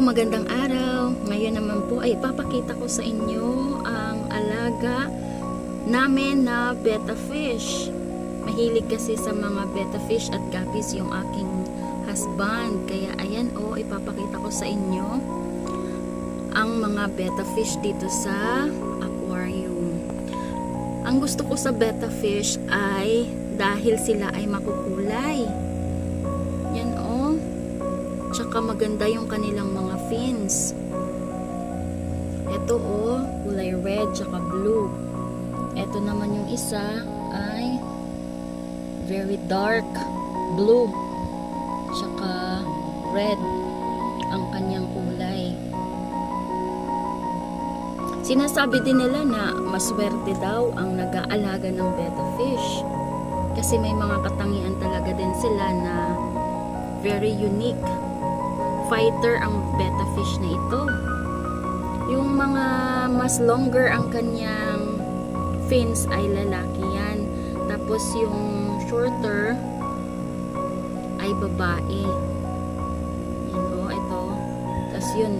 magandang araw. Ngayon naman po ay ipapakita ko sa inyo ang alaga namin na betta fish. Mahilig kasi sa mga betta fish at guppies yung aking husband. Kaya ayan ipapakita ko sa inyo ang mga betta fish dito sa aquarium. Ang gusto ko sa betta fish ay dahil sila ay makukulay. Yan tsaka maganda yung kanilang mga fins. Ito kulay red tsaka blue. Ito naman yung isa ay very dark blue tsaka red ang kanyang kulay. Sinasabi din nila na maswerte daw ang nag-aalaga ng betta fish kasi may mga katangian talaga din sila na very unique. Fighter ang betta fish na ito. Yung mga mas longer ang kanyang fins ay lalaki yan. Tapos yung shorter ay babae. Yan ito. Tapos yun,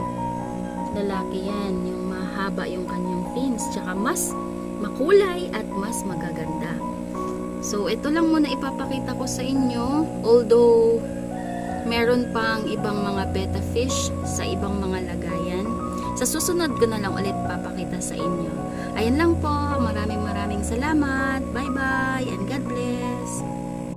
lalaki yan. Yung mahaba yung kanyang fins. Tsaka mas makulay at mas magaganda. So ito lang muna ipapakita ko sa inyo. Although meron pang ibang mga betta fish sa ibang mga lagayan. Sa susunod ko na lang ulit papakita sa inyo. Ayan lang po. Maraming salamat. Bye bye and God bless.